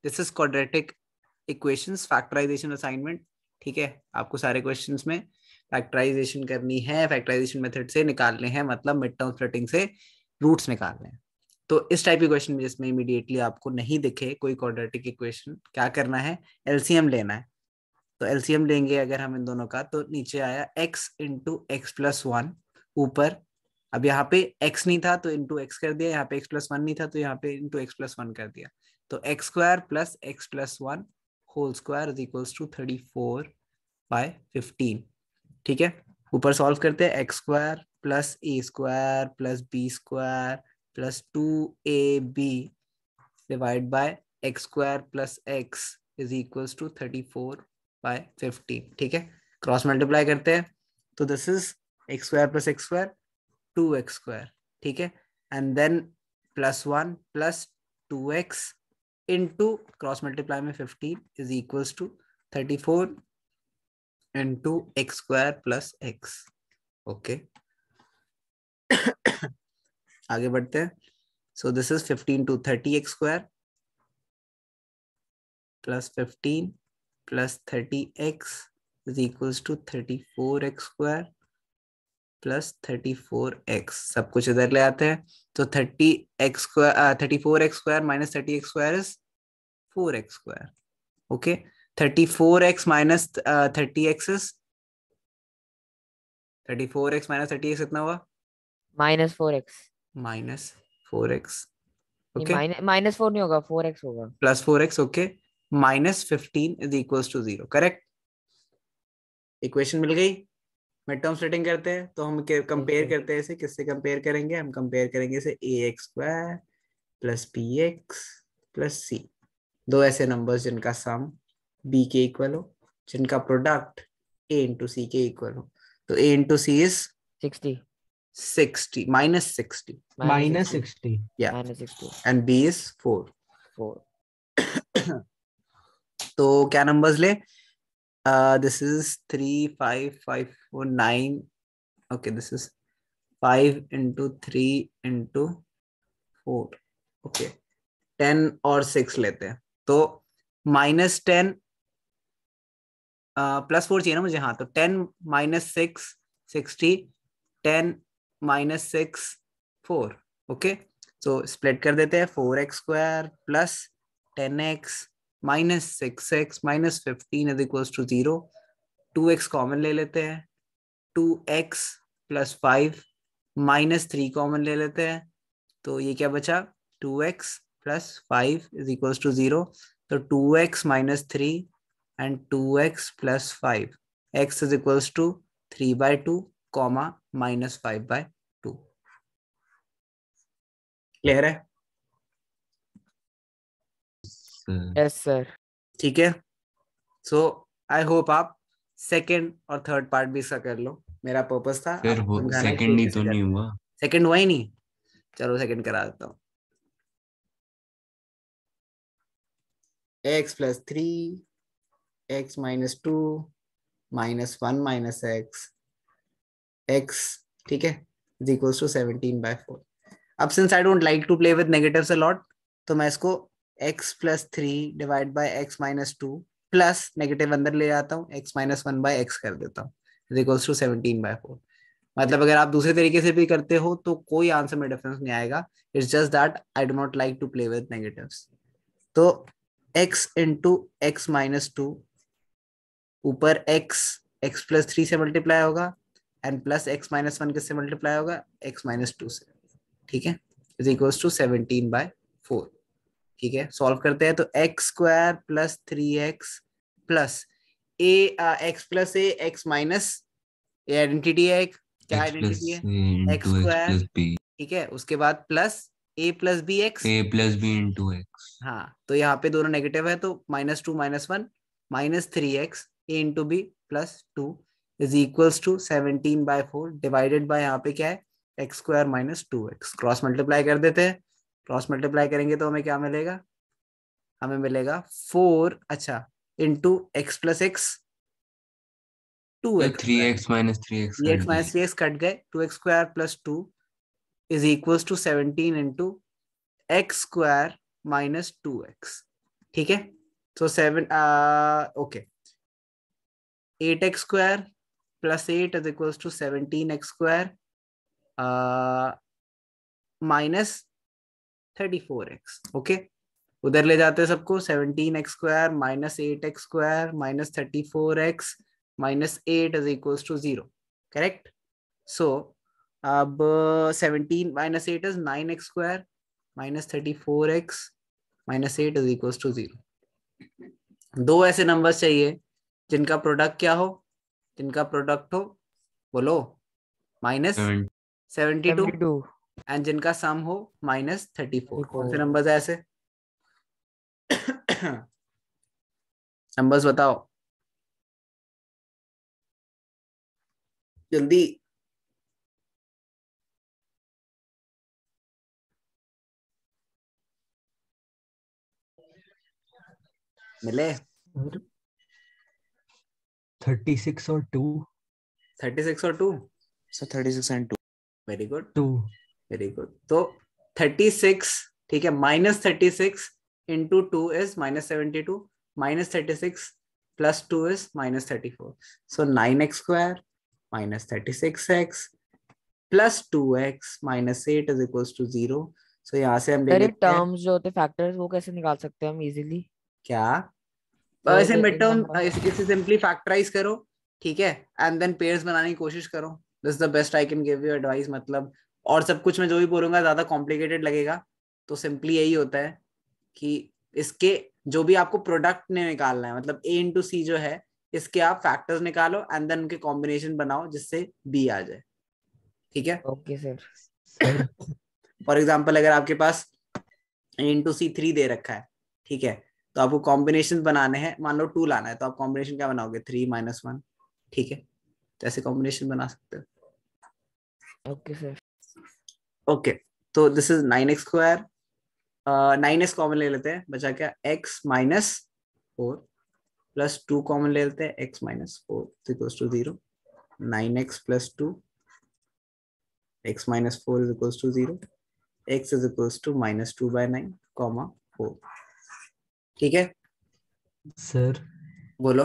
This is quadratic equations factorisation assignment. ठीक है, आपको सारे क्वेश्चंस में फैक्टराइजेशन करनी है, फैक्टराइजेशन मेथड से निकालने हैं, मतलब मिड टर्म स्प्लिटिंग से रूट्स निकालने हैं। तो इस टाइप के क्वेश्चन में जिसमें इमीडिएटली आपको नहीं दिखे कोई क्वाड्रेटिक इक्वेशन, क्या करना है, एलसीएम लेना है। तो एलसीएम लेंगे अगर हम इन दोनों का, तो नीचे आया x into x plus one, ऊपर अब यहाँ पे x नहीं था तो इंटू एक्स कर दिया, यहाँ पे x प्लस वन नहीं था तो यहाँ पे इंटू एक्स प्लस वन कर दिया। तो x square plus x plus one whole square is equals to 34/15। ठीक है, ऊपर सॉल्व करते हैं, x square plus a square plus b square plus 2ab divide by x square plus x is equals to 34/15। ठीक है, cross multiply करते हैं, तो this is x square plus x square 2x square. ठीक है, and then plus one plus 2x into cross multiply में 15 is equals to 34 into x square plus x. Okay, आगे बढ़ते हैं। So this is 15 to 30x square plus 15 प्लस 30x is equals to 34x square plus 34x। सब कुछ इधर ले आते हैं, तो 30x square 34x square minus 30x square is 4x square. Okay, 34x minus 30x is 34x minus 30x कितना हुआ, -4x। -4x। नहीं, ओके, -4 नहीं होगा, 4x होगा। Plus 4x। Okay, -15 is equals to 0। Correct, equation मिल गई। मिड टर्म स्प्लिटिंग करते हैं तो हम कंपेयर बिल्कुल। करते हैं इसे, किससे कंपेयर करेंगे, हम कंपेयर करेंगे इसे ax square plus bx plus c, दो ऐसे नंबर्स जिनका सम b के इक्वल हो, जिनका प्रोडक्ट a इंटू सी के इक्वल हो। तो a इंटू सी इज 60 60 -60 -60 या, -60 एंड b इज 4। 4। तो क्या नंबर्स ले, this is 3 5 5 4 9। Okay, this is 5 into 3 into 4। Okay, 10 और 6 लेते हैं, तो -10 +4 चाहिए ना मुझे। हाँ, तो 10 -6 60, 10 -6 4। ओके, सो स्प्लिट कर देते हैं, 4x square plus 10x minus 6x minus 15 is equals to 0। 2x common ले लेते हैं, 2x प्लस 5 -3 कॉमन ले लेते हैं, तो ये क्या बचा, 2x plus 5 is equals to 0। तो 2x minus 3 and 2x plus 5, x is equals to 3/2 comma -5/2। Clear है? Yes sir. ठीक है, सो आई होप आप सेकंड और थर्ड पार्ट भी इसका कर लो। मेरा पर्पस था फिर आपको समझाना है सेकंड ही कैसे तो नहीं करना है। हुआ। सेकंड हुआ ही नहीं, चलो सेकंड करा देता हूँ। x plus 3 x minus 2 -1 minus x, ठीक है, इज इक्वल्स टू 17/4। अब since I don't like to play with negatives a lot, तो मैं इसको x plus 3 divide by x minus 2 plus negative अंदर ले आता हूँ, x माइनस 1/x कर देता हूँ, इज इक्वल्स टू 17/4। मतलब अगर आप दूसरे तरीके से भी करते हो तो कोई आंसर में डिफरेंस नहीं आएगा, it's just that I do not like to play with negatives. तो x इंटू एक्स माइनस 2, ऊपर x प्लस 3 से मल्टीप्लाई होगा, एंड प्लस x माइनस 1 किससे मल्टीप्लाई होगा, x माइनस 2 से। ठीक है, इज इक्वल्स टू 17/4। ठीक है, सॉल्व करते हैं, तो x square plus 3x plus x plus x minus, ये आइडेंटिटी है एक, क्या x प्लस आइडेंटिटी है, a x into x square. Plus b, ठीक है, उसके बाद plus a plus b x. A plus b into x. हाँ, तो यहाँ पे दोनों नेगेटिव है, तो -2 -1 -3x a into b plus 2 is equals to 17/4 divided by यहाँ पे क्या है, x square minus 2x। Cross multiply कर देते हैं, क्रॉस मल्टीप्लाई करेंगे तो हमें क्या मिलेगा, हमें मिलेगा 4, अच्छा, इंटू एक्स प्लस एक्स, तो 2x three square, x minus three x cut 3x गए। माइनस 3x कट गए, 2x square plus 2 is equals to 17 into x square minus 2x। ठीक है, तो 7 okay, 8x square plus 8 is equals to 17x square minus 34x। Okay, उधर ले जाते हैं सबको, 17x square minus 8x square minus 34x minus 8 is equals to 0। Correct. So अब 17 minus 8 is 9x square minus 34x minus 8 is equals to 0। दो ऐसे numbers चाहिए जिनका प्रोडक्ट क्या हो, जिनका प्रोडक्ट हो, बोलो, माइनस 72 72 एंड जिनका सम हो माइनस 34। कौन से 34 नंबर्स है ऐसे? नंबर्स बताओ जल्दी। मिले? 36 और 2। 36 और 2। Sir 36 and 2। Very good, 2। Very good. तो 36, ठीक है, minus 36 into 2 is minus 72, minus 36 plus 2 is minus 34। So 9x square minus 36x plus 2x minus 8 is equals to 0। So यहाँ से हम ले सर ये लेते हैं टर्म्स जो होते फैक्टर्स वो कैसे निकाल सकते हैं हम इजीली? क्या, सर ऐसे मिड एक टर्म नंबर इसे सिंपली फैक्टराइज करो, ठीक है, एंड देन पेयर्स बनाने की कोशिश करो। This is the best I can give you advice. मतलब और सब कुछ मैं जो भी बोलूंगा ज्यादा कॉम्प्लिकेटेड लगेगा, तो सिंपली यही होता है कि इसके जो भी आपको प्रोडक्ट ने निकालना है, मतलब a इंटू सी जो है, इसके आप फैक्टर्स निकालो एंड देन उनके कॉम्बिनेशन बनाओ जिससे b आ जाए। ठीक है, okay sir. Sir for example अगर आपके पास a इंटू सी 3 दे रखा है, ठीक है, तो आपको कॉम्बिनेशन बनाने हैं, मान लो 2 लाना है, तो आप कॉम्बिनेशन क्या बनाओगे, 3 माइनस 1। ठीक है, तो ऐसे कॉम्बिनेशन बना सकते हो। Okay sir. ओके, तो this is 9x square, 9x common ले लेते हैं, बचा क्या, x माइनस 4 प्लस 2 कॉमन ले लेते हैं, x minus 4 equals to 0। 9x plus 2 x minus 4 is equals to 0। x is equals to minus 2/9 comma 4। ठीक है, सर बोलो।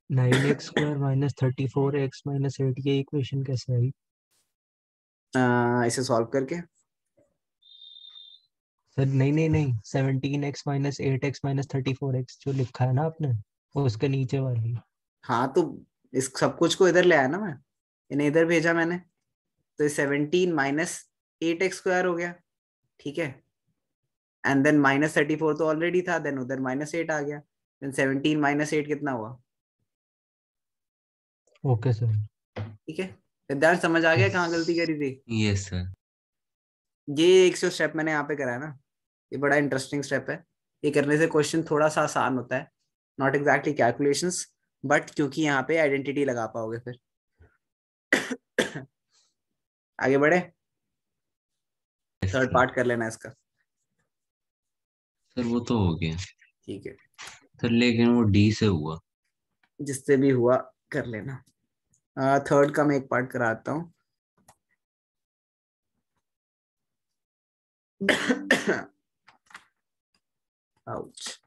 9x square minus 34x minus 8 ये इक्वेशन कैसे आई? इसे सॉल्व करके। सर नहीं नहीं नहीं, 17x minus 8x minus 34x जो लिखा है ना आपने, वो उसके नीचे वाली। हाँ, तो इस सब कुछ को इधर ले आया ना मैं, इन्हें इधर भेजा मैंने, तो 17 माइनस 8x स्क्वायर हो गया। ठीक है, एंड देन माइनस 34 तो ऑलरेडी था, देन उधर माइनस 8 आ गया, देन 17 माइनस 8 कितना हुआ? Okay sir. ठीक है, सिद्धांत समझ आ गया कहाँ गलती करी थी? Yes sir. ये एक जो स्टेप मैंने यहाँ पे कराया ना, ये बड़ा इंटरेस्टिंग स्टेप है। ये करने से क्वेश्चन थोड़ा सा आसान होता है, नॉट एग्जैक्टली कैलकुलेशंस, बट क्योंकि यहाँ पे आइडेंटिटी लगा पाओगे फिर। आगे बढ़े, थर्ड पार्ट कर लेना इसका। सर वो तो हो गया ठीक है, सर, लेकिन वो डी से हुआ। जिससे भी हुआ कर लेना। थर्ड का मैं एक पार्ट कराता हूँ। आउच।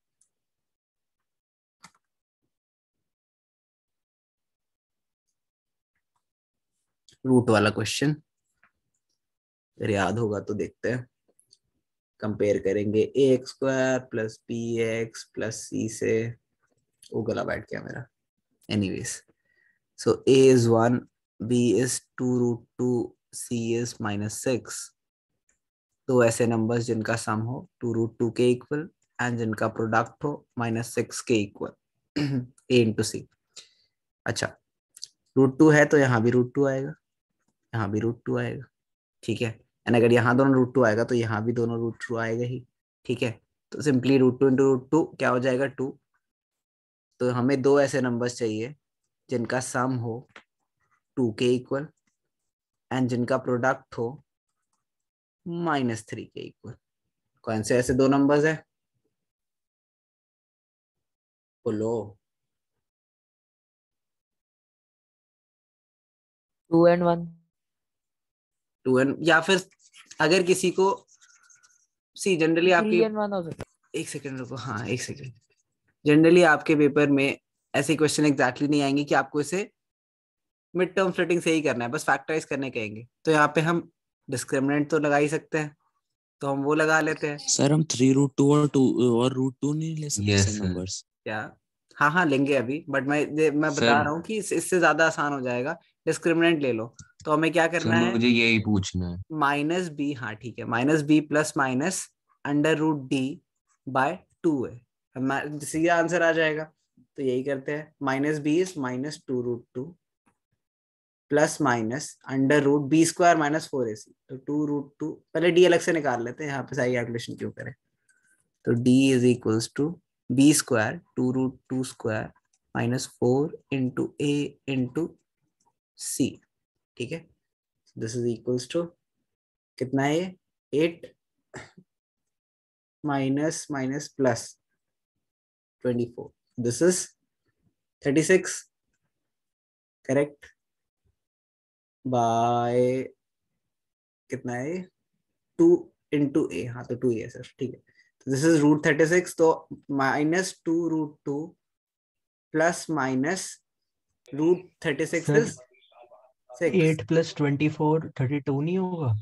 रूट वाला क्वेश्चन, अगर याद होगा तो देखते हैं। कंपेयर करेंगे a x square plus b x plus c से, वो गला बैठ गया मेरा। Anyways, so a is 1, b is 2√2, c is -6। दो ऐसे नंबर्स जिनका सम हो 2√2 के इक्वल एंड जिनका प्रोडक्ट हो -6 के इक्वल, ए इंटू सी। अच्छा, √2 है तो यहाँ भी √2 आएगा, यहाँ भी √2 आएगा। ठीक है, एंड अगर यहाँ दोनों √2 आएगा तो यहाँ भी दोनों √2 आएगा ही। ठीक है, तो सिंपली √2 इंटू √2 क्या हो जाएगा, 2। तो हमें दो ऐसे नंबर्स चाहिए जिनका सम हो 2 के इक्वल एंड जिनका प्रोडक्ट हो -3 के इक्वल। कौन से ऐसे दो नंबर्स है, बोलो। 2 and 1। 2 एंड, या फिर अगर किसी को, सी जनरली 3 आपकी, and 1 हो सकता एक सेकंड रुको, हाँ एक सेकंड। जनरली आपके पेपर में ऐसे क्वेश्चन एग्जैक्टली नहीं आएंगे कि आपको इसे मिड टर्म स्प्लिटिंग से ही करना है, बस फैक्टराइज करने कहेंगे। तो यहाँ पे हम डिस्क्रिमिनेंट तो लगा ही सकते हैं, तो हम वो लगा लेते हैं। सर हम 3√2 और 2 और √2 नहीं ले सकते Yes, सर sir. नंबर्स? क्या? हाँ हाँ लेंगे अभी, बट मैं बता सर रहा हूँ कि इससे ज्यादा आसान हो जाएगा। डिस्क्रिमिनेंट ले लो। तो हमें क्या सर करना है? मुझे यही पूछना है। माइनस बी, हाँ ठीक है, minus B plus minus √d/2 है, सीधा आंसर आ जाएगा। तो यही करते हैं, minus b is -2√2 plus minus √b² - 4ac। तो 2√2, पहले डी अलग से निकाल लेते हैं, यहाँ पे सारी कैलकुलेशन क्यों करें। तो d is equals to b², 2√2² -4 into a into c। ठीक है, दिस इज इक्वल्स टू कितना है ये? 8 minus minus plus 24, this is 36, correct, by कितना है? 2 इंटू ए, हाँ तो 2 ही है सर, ठीक है। तो दिस इज √36, तो -2√2 प्लस माइनस √36 सर इज 6। 8 + 24 32 नहीं होगा?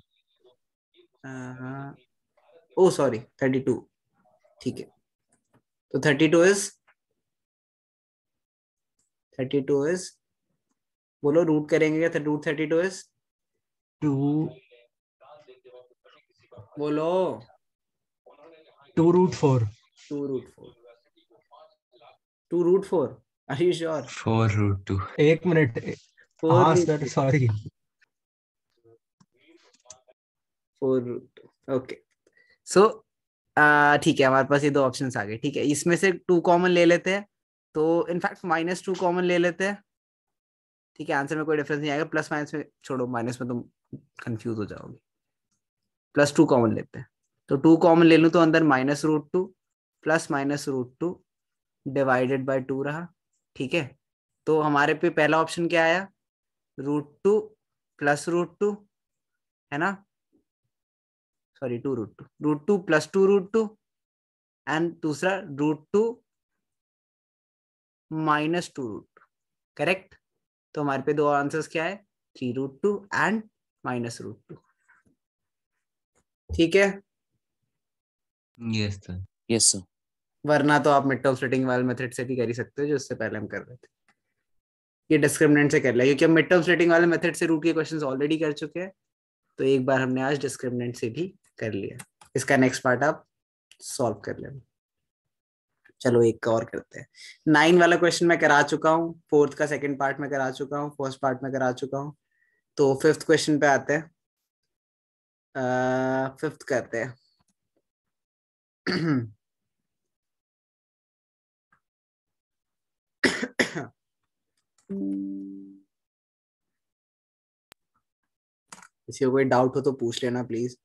ओ सॉरी 32, ठीक है। तो 32 इज बोलो, रूट करेंगे क्या? √32 इज 2 बोलो 2√4। 2√4, 2√4, आर यू श्योर? 4√2। एक मिनट। फोर हाँ root sir two sorry. 4√2, okay. So ठीक है, हमारे पास ये दो ऑप्शंस आ गए। ठीक है, इसमें से 2 कॉमन ले लेते हैं, तो इनफैक्ट -2 कॉमन ले लेते हैं। ठीक है, आंसर में कोई डिफरेंस नहीं आएगा, प्लस माइनस में छोड़ो, माइनस में तुम कंफ्यूज हो जाओगे। +2 कॉमन लेते हैं, तो 2 कॉमन ले लूं तो अंदर -√2 प्लस -√2 डिवाइडेड बाय 2 रहा। ठीक है, तो हमारे पे पहला ऑप्शन क्या आया? √2 प्लस √2, है ना? सॉरी, 2√2, √2 प्लस 2√2, एंड दूसरा √2 -2√2, करेक्ट। तो हमारे पे दो आंसर्स क्या है? 3√2 एंड -√2। ठीक है, यस सर। Yes sir. वरना तो आप मिड टर्म स्प्लिटिंग वाले मेथड से भी कर ही सकते हो, जो इससे पहले हम कर रहे थे। ये डिस्क्रिमिनेंट से कर लिया, क्योंकि हम मिड टर्म स्प्लिटिंग वाले मेथड से रूट के क्वेश्चंस ऑलरेडी कर चुके हैं, तो एक बार हमने आज डिस्क्रिमिनेंट से भी कर लिया। इसका नेक्स्ट पार्ट आप सॉल्व कर लेना। चलो एक का और करते हैं। 9 वाला क्वेश्चन मैं करा चुका हूँ, 4th का सेकंड पार्ट में करा चुका हूँ, फर्स्ट पार्ट में करा चुका हूँ। तो 5th क्वेश्चन पे आते हैं। 5th करते हैं। किसी को कोई डाउट हो तो पूछ लेना प्लीज,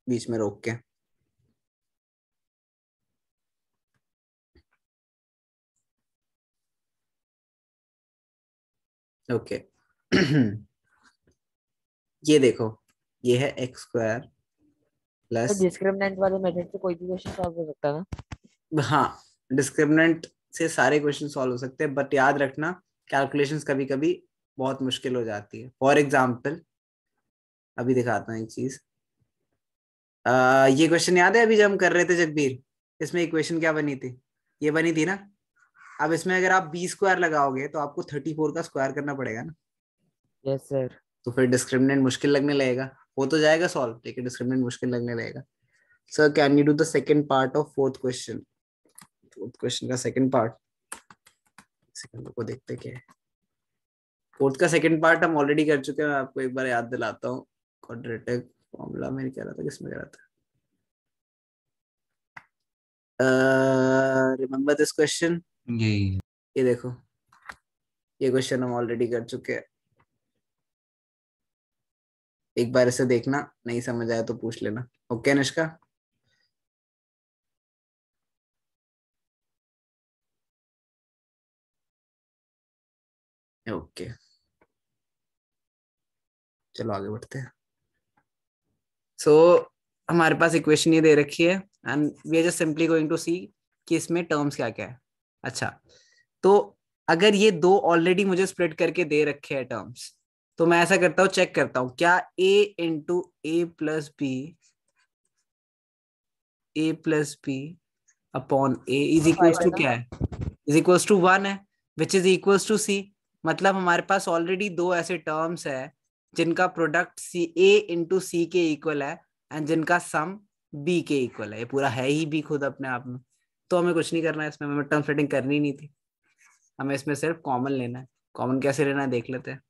बीच में रोक के। ओके ये देखो, ये है x² प्लस, डिस्क्रिमिनेंट वाले मेथड से कोई भी क्वेश्चन सॉल्व हो सकता है ना? हाँ डिस्क्रिमिनेंट से सारे क्वेश्चन सॉल्व हो सकते हैं, बट याद रखना कैलकुलेशंस कभी कभी बहुत मुश्किल हो जाती है। फॉर एग्जाम्पल अभी दिखाता हूँ एक चीज। ये क्वेश्चन याद है अभी जब हम कर रहे थे जगबीर, इसमें इक्वेशन क्या बनी थी? ये बनी थी ना। अब इसमें अगर आप b² लगाओगे तो आपको 34 का स्क्वायर करना पड़ेगा ना, यस सर। तो फिर डिस्क्रिमिनेंट मुश्किल लगने लगेगा। हो तो जाएगा सॉल्व, लेकिन डिस्क्रिमिनेंट मुश्किल लगने लगेगा। Sir can you do the second part of 4th question? 4th question का सेकंड पार्ट, सेकंड को देखते क्या है। 4th का सेकंड पार्ट हम ऑलरेडी कर चुके हैं, मैं आपको एक बार याद दिलाता हूँ। क्वाड्रेटिक फॉर्मूला में क्या रहा था, किसमें करा था? रिमेम्बर दिस क्वेश्चन, यही। ये देखो, ये क्वेश्चन हम ऑलरेडी कर चुके हैं। एक बार इसे देखना, नहीं समझ आया तो पूछ लेना। ओके निष्का? ओके चलो आगे बढ़ते हैं। सो हमारे पास इक्वेशन ये दे रखी है and we are just simply going to see कि इसमें टर्म्स क्या क्या है. अच्छा, तो अगर ये दो ऑलरेडी मुझे स्प्लिट करके दे रखे हैं टर्म्स, तो मैं ऐसा करता हूँ, चेक करता हूँ क्या a into a plus b upon a is equals to क्या है, इज इक्वल्स टू 1 है, which is equals to c. मतलब हमारे पास ऑलरेडी दो ऐसे टर्म्स है जिनका प्रोडक्ट सी ए इंटू सी के इक्वल है एंड जिनका सम बी के इक्वल है. ये पूरा है ही बी खुद अपने आप में, तो हमें कुछ नहीं करना है इसमें, हमें टर्म स्प्लिटिंग करनी नहीं थी. हमें इसमें सिर्फ कॉमन लेना है. कॉमन कैसे लेना है देख लेते हैं.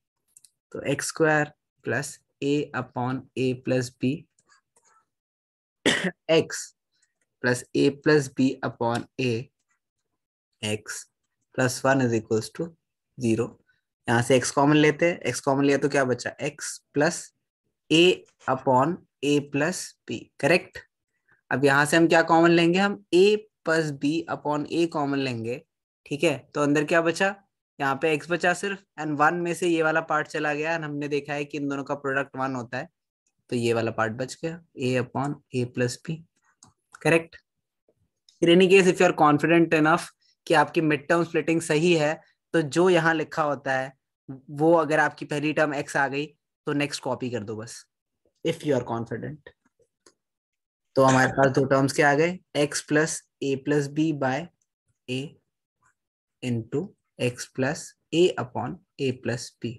तो x square plus a upon a plus b x plus a plus b upon a x plus 1 is equals to 0. यहाँ से x कॉमन लेते हैं, x कॉमन लिया तो क्या बचा, x plus a upon a plus b. Correct. अब यहाँ से हम क्या कॉमन लेंगे, हम a plus b upon a common लेंगे. ठीक है, तो अंदर क्या बचा, यहाँ पे x बचा सिर्फ, एंड 1 में से ये वाला पार्ट चला गया एंड हमने देखा है कि इन दोनों का प्रोडक्ट 1 होता है, तो ये वाला पार्ट बच गया a upon a plus b. Correct. In any case if you are confident enough कि आपकी मिड टर्म स्प्लिटिंग सही है, तो जो यहाँ लिखा होता है वो अगर आपकी पहली टर्म x आ गई तो नेक्स्ट कॉपी कर दो बस, इफ यू आर कॉन्फिडेंट. तो हमारे पास दो टर्म्स क्या आ गए, x plus a plus b by a into x plus a upon a plus b.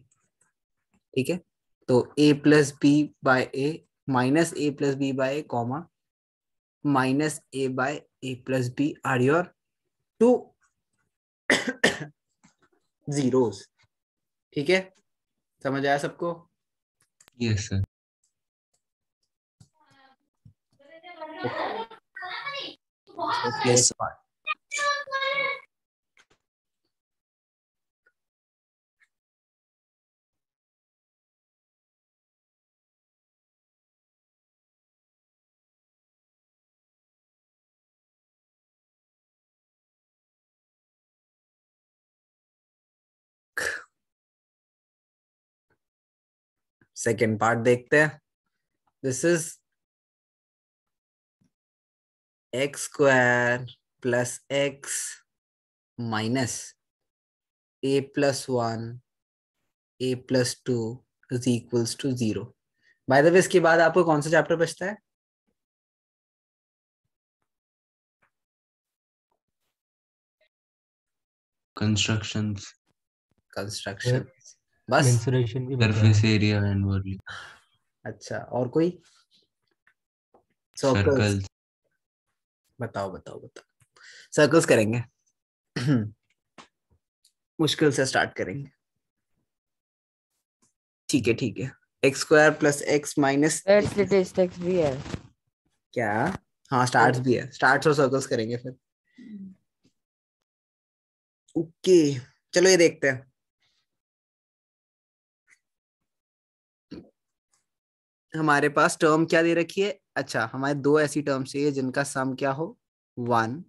ठीक है, तो a plus b by a minus a plus b by a comma minus a by a plus b are your two zeros. ठीक है, समझ आया सबको. Yes sir. Yes, sir. Second part देखते हैं. This is x square plus x minus a plus 1 a plus 2 is equals to 0. By the way इसके बाद आपको कौन सा चैप्टर बचता है, कंस्ट्रक्शंस, कंस्ट्रक्शन. बस. मेंसुरेशन भी बता सरफेस है. एरिया एंड वॉल्यूम, अच्छा, और कोई, सर्कल्स. सर्कल्स. बताओ बताओ बताओ. सर्कल्स करेंगे. मुश्किल से स्टार्ट करेंगे. ठीक है ठीक है. X square plus x minus statistics भी है क्या, हाँ स्टार्ट्स भी है, स्टार्ट्स और सर्कल्स करेंगे फिर. ओके, चलो ये देखते हैं. हमारे पास टर्म क्या दे रखी है, अच्छा हमारे दो ऐसी टर्म चाहिए जिनका सम क्या हो 1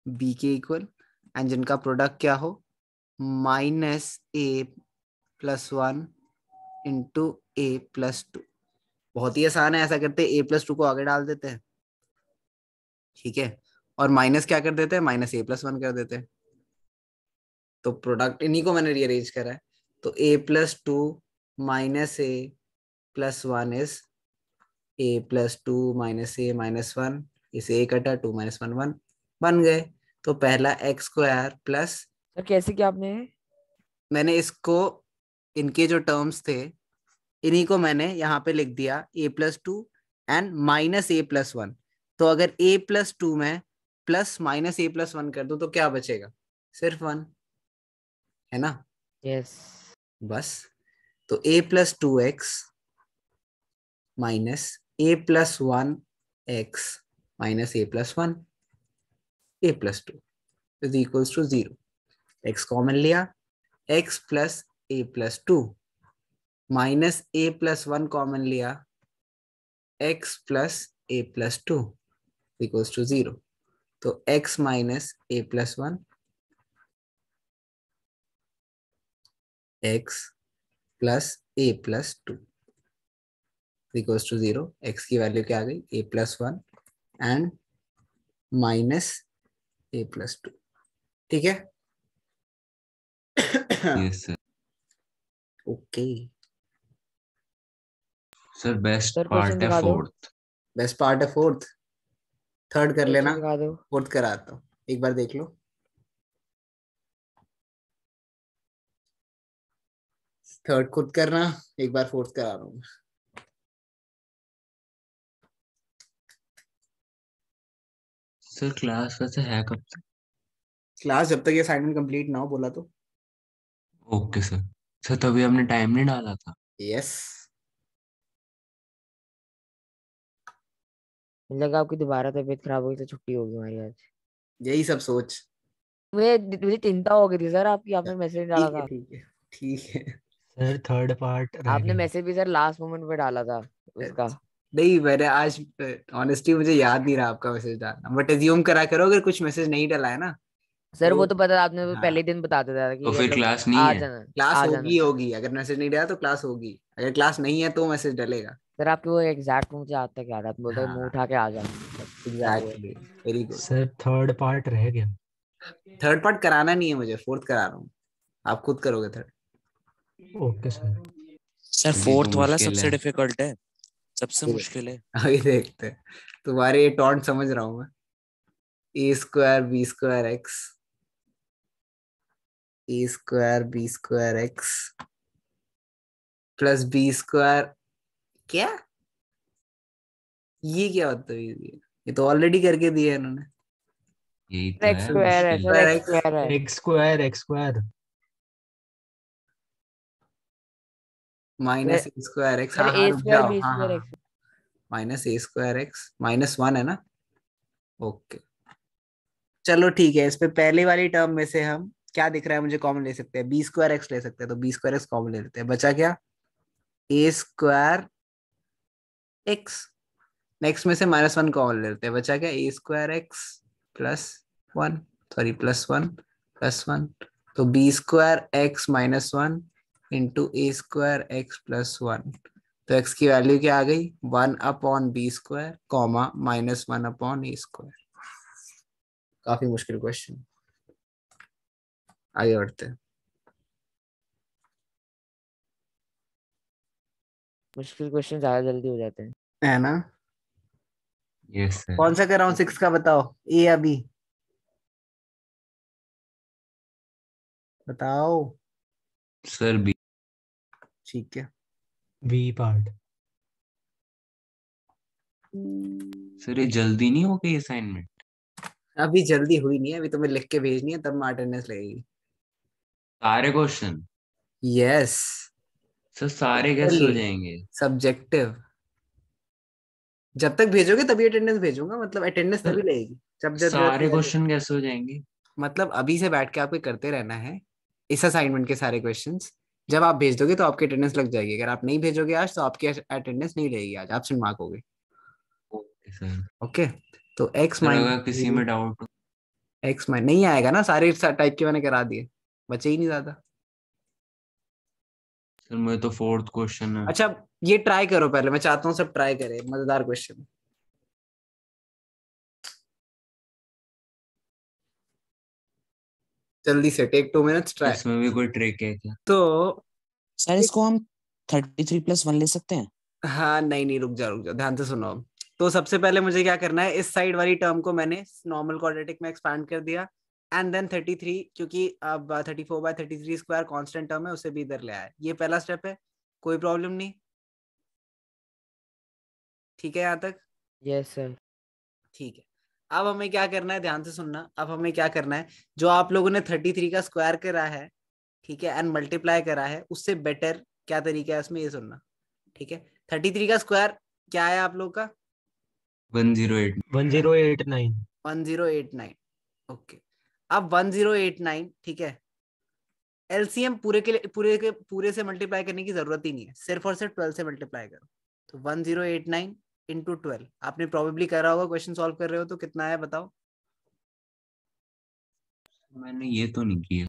बी के इक्वल एंड जिनका प्रोडक्ट क्या हो minus a plus 1 into a plus 2. बहुत ही आसान है, ऐसा करते हैं a प्लस 2 को आगे डाल देते हैं. ठीक है, और माइनस क्या कर देते हैं, माइनस a प्लस 1 कर देते हैं. तो प्रोडक्ट इन्हीं को मैंने रीअरेंज करा है. तो a plus 2 minus a plus 1 is a plus 2 minus A minus 1, इसे a कटा 2 माइनस 1 1 बन गए. तो पहला एक्स स्क्वायर प्लस, सर. कैसे किया आपने? मैंने इसको इनके जो टर्म्स थे इन्हीं को मैंने यहाँ पे लिख दिया a plus 2 and minus a plus 1. तो अगर a प्लस 2 में प्लस माइनस ए प्लस 1 कर दूं तो क्या बचेगा, सिर्फ 1 है ना. यस. बस. तो a plus 2x minus a plus 1x minus a plus 1 a plus 2 is equals to 0. x common लिया, x plus a plus 2 minus a plus 1 common लिया, x plus a plus 2 equals to 0. तो x minus a plus 1 x plus a plus 2 equals to 0. x की value क्या आ गई, a plus 1 and minus a plus two. ठीक है। Yes sir. Okay. Sir best sir question part है दिखा दो, फोर्थ। बेस्ट पार्ट है फोर्थ। थर्ड कर लेना, क्वेश्चन दिखा दो। फोर्थ कराता हूँ, एक बार देख लो। थर्ड खुद करना, एक बार फोर्थ करा रहा हूँ। सर क्लास वैसे है कब तक? क्लास जब तक ये असाइनमेंट कंप्लीट ना हो, बोला तो। Okay sir. सर तभी हमने टाइम नहीं डाला था। यस। लगा आपकी दोबारा तबीयत खराब हुई तो छुट्टी होगी हमारी आज। यही सब सोच। मुझे चिंता हो गई थी सर आपकी, आपने मैसेज डाला ठीक है था। ठीक है ठीक है। सर थर्ड पार्ट रह आपने गया। मैसेज भी सर लास्ट मोमेंट पे डाला था उसका। नहीं, मैंने आज ऑनेस्टली मुझे याद नहीं रहा आपका मैसेज डालना, बट एज्यूम करा करो अगर कुछ मैसेज नहीं डाला है ना सर वो तो। तो पता, आपने तो पहले हाँ, ही दिन बता दिया था तो कि फिर मतलब क्लास नहीं आ है। जाना, क्लास आ होगी जाना। होगी, अगर मैसेज नहीं डाला तो क्लास होगी, अगर क्लास नहीं है तो मैसेज डलेगा। सर आपके वो एग्जैक्ट मुझे आज तक याद है, आप बोलते मुंह हाँ उठा के आ जाना, एग्जैक्ट वो। Actually. Very good. Sir third part रह गया। थर्ड पार्ट कराना नहीं है मुझे, फोर्थ करा रहा हूँ, आप खुद करोगे थर्ड। Okay sir. सर ये तो फोर्थ वाला मुश्किल सबसे है। डिफिकल्ट है, सबसे मुश्किल है। अभी देखते हैं। तुम्हारे ये टॉन्ट समझ रहा हूँ मैं। A square b square x, a square b square x plus b square, क्या? ये क्या होता है? ये तो ऑलरेडी करके दिया है इन्होंने। यही तो एक्स है स्क्वायर है मुश्किल। Sir, square x x, square है। X square x square. Minus a square x, sir हाँ हाँ ए रुक स्क्वायर जाओ, बी हाँ स्क्वायर हाँ। X. Minus a square x minus one है ना। ओके। चलो ठीक है, इस पे पहले वाली टर्म में से हम क्या दिख रहा है मुझे कॉमन ले सकते हैं, बी स्क्वायर एक्स ले सकते हैं, तो बी स्क्वायर एक्स कॉमन ले लेते हैं, बचा क्या? A square x. नेक्स्ट में से माइनस वन कॉमन ले लेते हैं, बचा क्या? A square x plus one, sorry plus one plus one. तो b square x minus one into a square x plus one. तो एक्स की वैल्यू क्या आ गई? One upon b square comma minus one upon a square. काफी मुश्किल question, आगे बढ़ते हैं। मुश्किल क्वेश्चन ज्यादा जल्दी हो जाते हैं। है ना? Yes sir. कौन सा कर रहा हूँ सिक्स का, बताओ ए या बी? बताओ। Sir b. ठीक है। B part. सर ये जल्दी नहीं हो गई असाइनमेंट? अभी जल्दी हुई नहीं है, अभी तुम्हें लिख के भेजनी है, तब मैं अटेंडेंस लगेगी। सारे क्वेश्चन? यस। सर सारे कैसे हो जाएंगे? सब्जेक्टिव। जब तक भेजोगे तभी अटेंडेंस भेजूंगा, मतलब अटेंडेंस सर तभी लगेगी जब जब जरूरत सारे लगे। क्वेश्चन कैसे हो जाएंगे? मतलब अभी से बैठ के आपको करते रहना है इस असाइनमेंट के सारे क्वेश्चंस। जब आप भेज दोगे तो आपकी अटेंडेंस लग जाएगी, अगर आप नहीं भेजोगे आज तो आपकी अटेंडेंस नहीं लगेगी, आज एब्सेंट मार्क हो गई। Okay sir. ओके। तो एक्स सर माइनस अगर किसी में डाउट हो? एक्स माइनस नहीं आएगा ना, सारे टाइप के मैंने करा दिए, बचे ही नहीं ज्यादा। सर मुझे तो फोर्थ क्वेश्चन है। अच्छा, ये ट्राई करो पहले, मैं चाहता हूँ सब ट्राई करें, मजेदार क्वेश्चन। जल्दी से, टेक 2 मिनट्स ट्राई। इसमें भी कोई ट्रिक है क्या? तो सर इसको हम 33+1 ले सकते हैं। हाँ, नहीं नहीं, रुक जाओ रुक जाओ, ध्यान से सुनो अब। तो सबसे पहले मुझे क्या करना है, इस साइड वाली टर्म को मैंने नॉर्मल क्वाड्रेटिक में एक्सपैंड कर दिया, एंड देन 33, क्योंकि अब 34/33 स्क्वायर कांस्टेंट टर्म है, उसे भी इधर ले आया। ये पहला स्टेप है, कोई प्रॉब्लम नहीं? ठीक है यहाँ तक? Yes sir. ठीक है। अब हमें क्या करना है, ध्यान से सुनना, अब हमें क्या करना है, जो आप लोगों ने 33 का स्क्वायर करा है, ठीक है, एंड मल्टीप्लाई करा है, उससे बेटर क्या तरीका है इसमें, ये सुनना। ठीक है। 33 का स्क्वायर क्या है आप लोग का? 108। 1089। 1089। ओके। अब 1089, ठीक है, एलसीएम पूरे के लिए पूरे से मल्टीप्लाई करने की जरूरत ही नहीं है, सिर्फ और सिर्फ 12 से मल्टीप्लाई करो। तो 1089 इंटू 12, आपने प्रोबेबली करा होगा, क्वेश्चन सॉल्व कर रहे हो तो कितना आया बताओ? मैंने ये तो नहीं किया।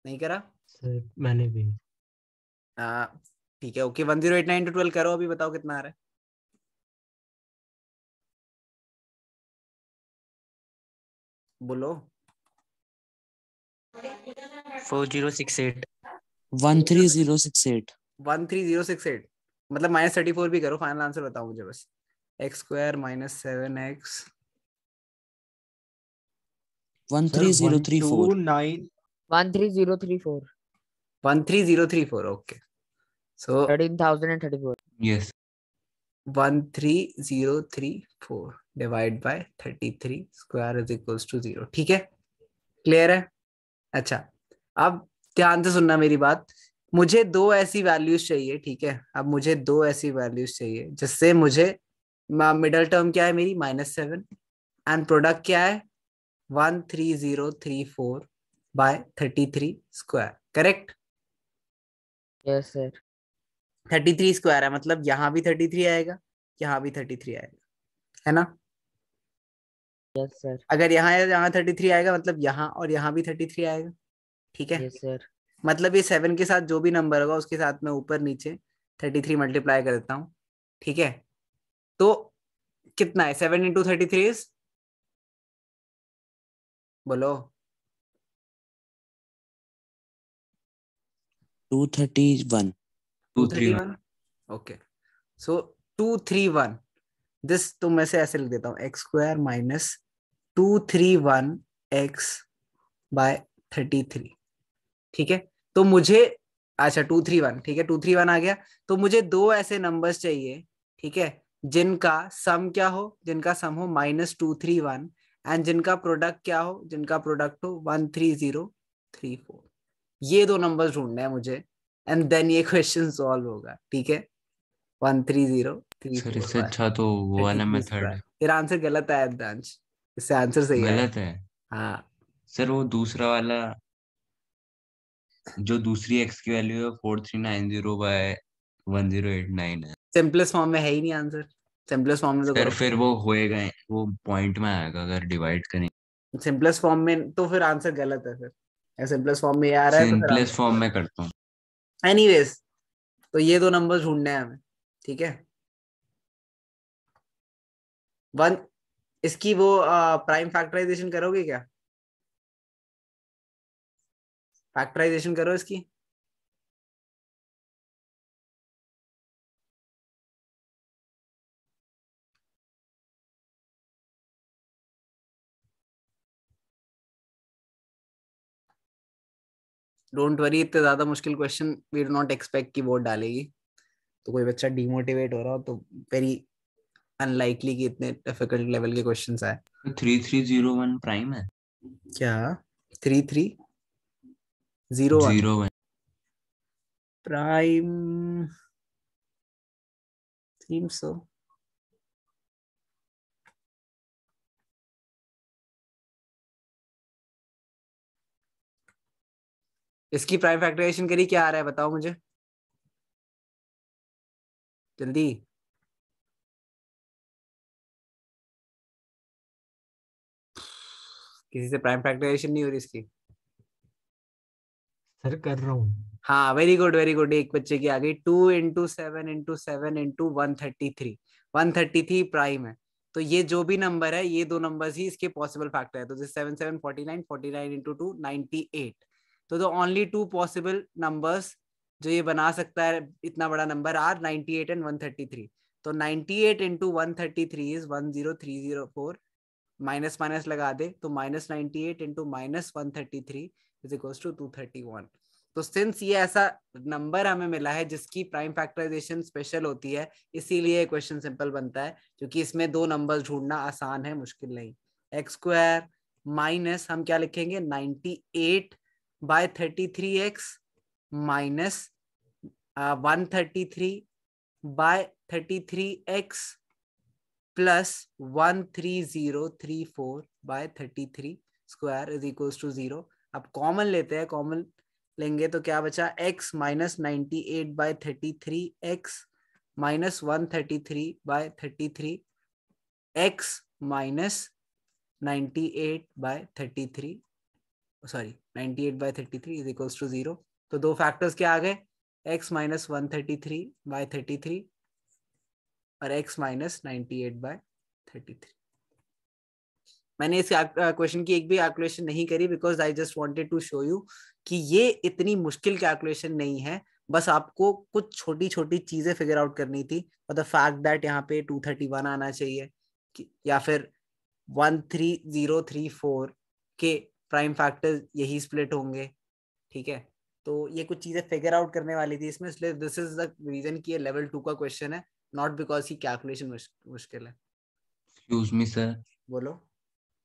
नहीं करा? सर मैंने भी। ठीक है, ओके, 1089 इंटू 12 करो, अभी बताओ कितना आ रहा है? बोलो। 4068 13068 13068 मतलब -34 भी करो, फाइनल आंसर बताओ मुझे बस। X square minus 7x 13034 13034 13034 okay. So 13,034 yes 13034 divide by 33 square is equals to 0। ठीक है, क्लियर है? अच्छा, अब ध्यान से सुनना मेरी बात। मुझे दो ऐसी वैल्यूज चाहिए, ठीक है? अब मुझे दो ऐसी वैल्यूज चाहिए जिससे मुझे मिडल टर्म क्या है मेरी -7 एंड प्रोडक्ट क्या है 13034 by 33 square, correct? Yes sir 33 square है मतलब यहाँ भी 33 आएगा, यहाँ भी 33 आएगा, है ना? यस सर अगर यहाँ 33 आएगा मतलब यहाँ और यहाँ भी 33 आएगा, ठीक है? यस सर मतलब ये 7 के साथ जो भी नंबर होगा उसके साथ मैं ऊपर नीचे 33 मल्टीप्लाई कर देता हूँ, ठीक है? तो कितना है 7 इंटू 33 बोलो। 231 231 ओके। सो 231 दिस तो मैं से ऐसे लिख देता हूँ x square minus 231x bye 33, ठीक है? तो मुझे अच्छा 231, ठीक है 231 आ गया। तो मुझे दो ऐसे नंबर्स चाहिए, ठीक है, जिनका सम क्या हो, जिनका सम हो -231 एंड जिनका प्रोडक्ट क्या हो, जिनका प्रोडक्ट हो 13034। ये दो नंबर्स ढूंढने हैं मुझे एंड देन ये क्वेश्चन सॉल्व होगा, ठीक है? सर 13034 इससे बाय अच्छा तो वो वाला 33 मेथड स्क्वायर। तेरा आंसर गलत आया दांश, इससे आंसर सही आया। गलत है हाँ सर। वो दूसरा वाला जो दूसरी एक्स की वैल्यू है 4390/1089 है सिंपलेस्ट फॉर्म में है ही नहीं आंसर, सिंपलेस्ट फॉर्म में तो सर। करो। फिर वो होएगा, वो पॉइंट में आएगा अगर डिवाइड करें। सिंपलेस्ट फॉर्म में तो फिर आंसर गलत है फिर, सिंपलेस्ट फॉर्म में ये आ रहा है तो फिर सिंपलेस्ट आंसर फॉर्म गलत में करता हूँ। है। एनीवेज तो ये दो नंबर्स ढूंढने हैं हमें, ठीक है? वन इसकी वो प्राइम फैक्टराइजेशन करोगे क्या? फैक्टराइजेशन करो इसकी। डोंट वरी, इतने ज्यादा मुश्किल question we do not expect कि वो डालेगी। तो कोई बच्चा डिमोटिवेट हो रहा हो तो वेरी अनलाइकली कि इतने डिफिकल्ट लेवल के क्वेश्चंस आए। 3301 प्राइम है। क्या 3301 01 प्राइम? Seems so. इसकी प्राइम फैक्टराइजेशन करी, क्या आ रहा है बताओ मुझे जल्दी। किसी से प्राइम फैक्टराइजेशन नहीं हो रही इसकी? सर कर रहा हूँ। हाँ वेरी गुड वेरी गुड, एक बच्चे की आ गई। 2 × 7 × 7 × 133 133 प्राइम है। तो ये जो भी नंबर है ये दो नंबर्स ही इसके पॉसिबल फैक्टर है। तो 7 7 49 49 × 2 98। तो ओनली टू पॉसिबल नंबर्स जो ये बना सकता है इतना बड़ा नंबर आर 98 एंड 133। तो 98 × 133 इज 10304, माइनस माइनस लगा दे तो -98 × -133 इज इक्वल्स टू 231। तो सिंस ये ऐसा नंबर हमें मिला है जिसकी प्राइम फैक्टराइजेशन स्पेशल होती है, इसीलिए क्वेश्चन सिंपल बनता है, क्योंकि इसमें दो नंबर्स ढूंढना आसान है, मुश्किल नहीं। एक्स स्क्वायर माइनस हम क्या लिखेंगे 98/33x minus 133/33x plus 13034/33 square is equals to 0। अब कॉमन लेते हैं, कॉमन लेंगे तो क्या बचा x minus 98/33 x minus 133/33 x minus 98/33 sorry 98/33 is equals to 0। तो दो फैक्टर्स क्या आ गए, x माइनस 133/33 और x माइनस 98/33। मैंने इस क्वेश्चन की एक भी कैलकुलेशन नहीं करी because I just wanted to show you कि ये इतनी मुश्किल कैलकुलेशन नहीं है, बस आपको कुछ छोटी छोटी चीजें फिगर आउट करनी थी। और द फैक्ट दैट यहाँ पे 231 आना चाहिए या फिर 13034 के प्राइम फैक्टर यही स्प्लिट होंगे, ठीक है। तो ये कुछ चीजें फिगर आउट करने वाली थी इसमें, इसलिए दिस इज द रीजन कि ये लेवल 2 का क्वेश्चन है, नॉट बिकॉज की कैलकुलेशन मुश्किल है। Excuse me sir. बोलो।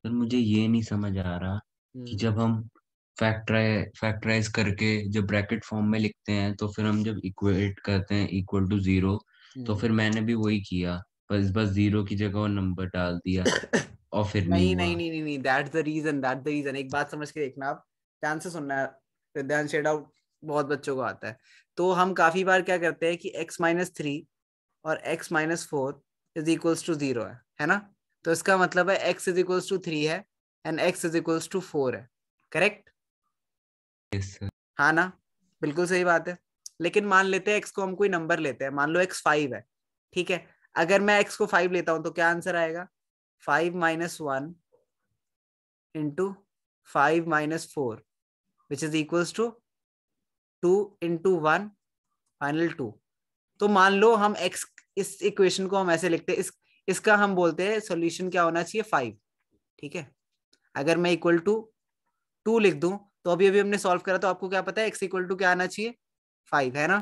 सर मुझे ये नहीं समझ आ रहा कि जब हम फैक्टराइज करके जब ब्रैकेट फॉर्म में लिखते हैं तो फिर हम जब इक्वेट करते हैं इक्वल टू जीरो, तो फिर मैंने भी वही किया, बस जीरो की जगह वो नंबर डाल दिया और फिर नहीं नहीं हुआ। नहीं नहीं नहीं नहीं, that's the reason, that's the reason. एक बात समझ के देखना, आप ध्यान से सुनना है, ध्यान शेड आउट बहुत बच्चों को आता है। तो हम काफी बार क्या करते हैं कि x-3 और x-4 इज इक्वल्स टू 0 है ना। तो इसका मतलब है x इज इक्वल्स टू 3 है and x is equals to 4 है, करेक्ट? Yes sir. हाँ ना, बिल्कुल सही बात है। लेकिन मान लेते हैं x को हम कोई नंबर लेते हैं, मान लो x 5 है, ठीक है। अगर मैं x को 5 लेता हूं तो क्या आंसर आएगा? 5 - 1 into 5 - 4 which is equals to 2 into 1 final 2। तो मान लो हम x, इस इक्वेशन को हम ऐसे लिखते हैं, इसका हम बोलते हैं सॉल्यूशन क्या होना चाहिए? 5, ठीक है। अगर मैं इक्वल टू 2 लिख दूं तो अभी अभी हमने सॉल्व करा, तो आपको क्या पता है x इक्वल टू क्या आना चाहिए? 5, है ना।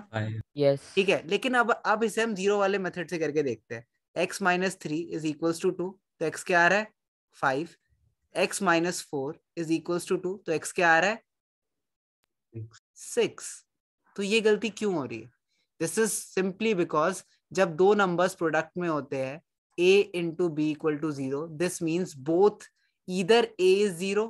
यस। ठीक है, लेकिन अब इसे हम जीरो वाले मेथड से करके देखते हैं। x-3 इज इक्वल्स टू 2, तो x क्या आ रहा है? 5। x-4 इज इक्वल्स टू 2, तो x क्या आ रहा है? 6। तो ये गलती क्यों हो रही है? दिस इज सिंपली बिकॉज जब दो नंबर्स प्रोडक्ट में होते हैं a into b equal to 0, this means both either a is 0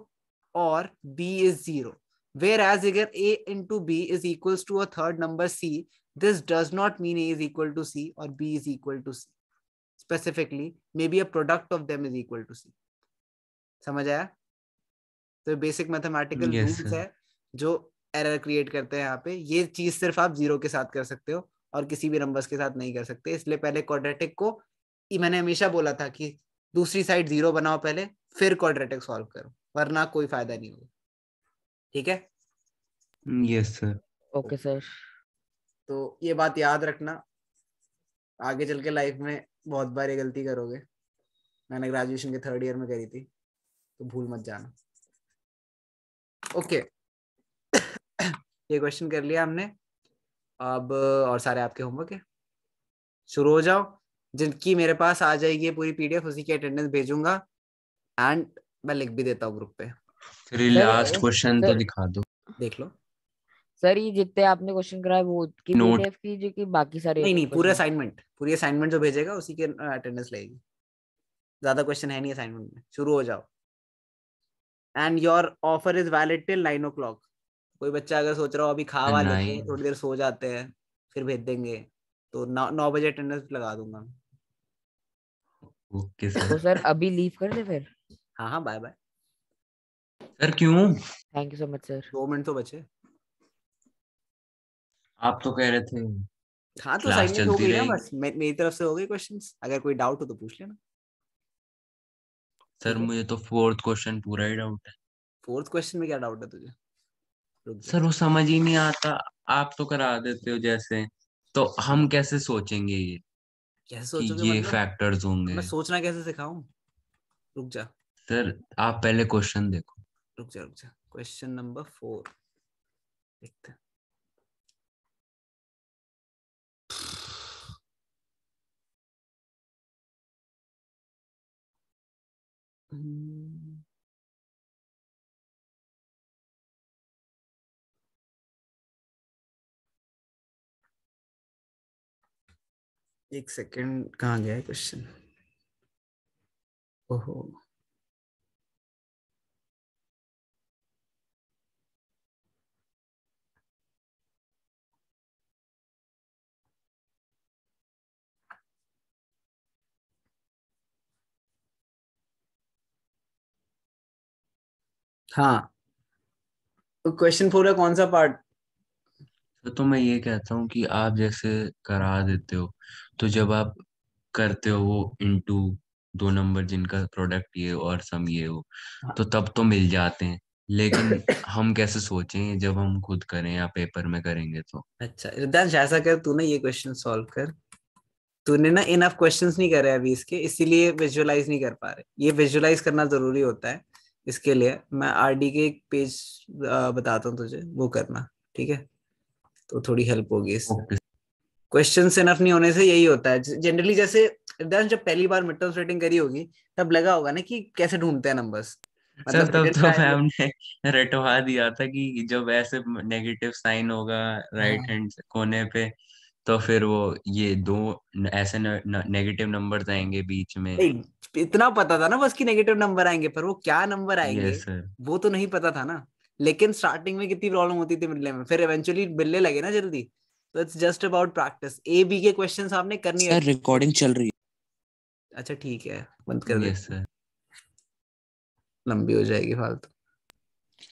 और b is 0. Whereas अगर a into b is equals to a third number c, this does not mean a is equal to c or b is equal to c. Specifically, maybe a product of them is equal to c. समझ आया? तो basic mathematical yes rules sir. है जो error create करते हैं यहाँ पे। ये चीज सिर्फ आप जीरो के साथ कर सकते हो और किसी भी नंबर्स के साथ नहीं कर सकते। इसलिए पहले क्वाड्रेटिक को, मैंने हमेशा बोला था कि दूसरी साइड जीरो बनाओ पहले, फिर क्वाड्रेटिक सॉल्व करो, वरना कोई फायदा नहीं होगा, ठीक है। Yes sir. Okay sir. तो ये बात याद रखना, आगे चल के लाइफ में बहुत बार ये गलती करोगे। मैंने ग्रेजुएशन के 3rd ईयर में करी थी, तो भूल मत जाना। ओके ये क्वेश्चन कर लिया हमने। अब और सारे आपके होमवर्क है, शुरू हो जाओ। जिनकी मेरे पास आ जाएगी ये पूरी पीडीएफ, उसी की अटेंडेंस भेजूंगा एंड मैं लिख भी देता हूँ ग्रुप पे, फिर सर लास्ट क्वेश्चन तो सर दिखा दो। देख लो। सर ये जितने आपने क्वेश्चन कराए वो की नोट। पीडीएफ की जो कि बाकी सारे नहीं नहीं, क्वेश्चन? पूरी असाइनमेंट जो भेजेगा उसी के अटेंडेंस लगेगी। ज्यादा क्वेश्चन है नहीं असाइनमेंट में, शुरू हो जाओ। And your offer is valid till 9 o'clock। कोई बच्चा अगर सोच रहा हो अभी खा वा लेते हैं, 9। थोड़ी देर सो जाते हैं, फिर भेज देंगे, तो 9 बजे अटेंडेंस लगा दूंगा। ओके तो सर। सर अभी लीव कर दे फिर? हाँ हाँ, बाय बाय। सर क्यों? Thank you so much sir. 2 minute तो बचे। आप तो कह रहे थे हाँ तो क्लास असाइनमेंट हो चलती गई ना, रहेगी। बस मेरी तरफ से हो गई क्वेश्चंस। अगर कोई डाउट हो तो पूछ लेना, सर ठीक है। मुझे तो 4th क्वेश्चन पूरा ही डाउट है। 4th क्वेश्चन में क्या डाउट है तुझे? रुक जा। सर वो समझ ही नहीं आता, आप तो करा देते हो जैसे, तो हम कैसे सोचेंगे ये कैसे कि सोचोगे ये मतलब? फैक्टर्स होंगे। मैं सोचना कैसे सिखाऊं? रुक जा सर आप पहले क्वेश्चन देखो। रुक जा, क्वेश्चन नंबर 4 देखते हैं। हम्म, एक सेकंड, कहाँ गया है क्वेश्चन? ओहो, हाँ। क्वेश्चन 4 का कौन सा पार्ट? तो मैं ये कहता हूँ कि आप जैसे करा देते हो, तो जब आप करते हो वो इनटू दो नंबर जिनका प्रोडक्ट ये हो और सम ये हो, तो तब तो मिल जाते हैं। लेकिन हम कैसे सोचें जब हम खुद करें या पेपर में करेंगे तो। अच्छा रिद्धांश, ऐसा कर, तू ना ये क्वेश्चन सॉल्व कर। तूने ना इनफ क्वेश्चंस नहीं करे अभी इसके, इसीलिए विजुअलाइज नहीं कर पा रहे। ये विजुअलाइज करना जरूरी होता है। इसके लिए मैं आरडी के एक पेज बताता हूँ तुझे, वो करना, ठीक है? तो थोड़ी हेल्प होगी इससे। ओके क्वेश्चंस इनफ नहीं होने से यही होता है जनरली। जैसे रिद्धांश जब पहली बार मिड टर्म सेटिंग करी होगी, तब लगा होगा ना कि कैसे ढूंढते हैं नंबर्स, सर, मतलब तब hidden तो triangle। मैम ने रटवा दिया था कि जब ऐसे नेगेटिव साइन होगा राइट हाँ हैंड कोने पे, तो फिर वो ये दो ऐसे नेगेटिव नंबर्स आएंगे बीच में। नहीं, इतना पता था ना बस कि नेगेटिव नंबर आएंगे, पर वो क्या नंबर आएंगे यस सर। वो तो नहीं पता था ना। लेकिन स्टार्टिंग में कितनी प्रॉब्लम होती थी मिलने में, फिर इवेंचुअली मिलने लगे ना जल्दी। तो it's just about practice. A b के क्वेश्चंस आपने करनी है। सर रिकॉर्डिंग चल रही अच्छा ठीक है, बंद कर यस देते हैं, सर। लंबी हो जाएगी फालतू।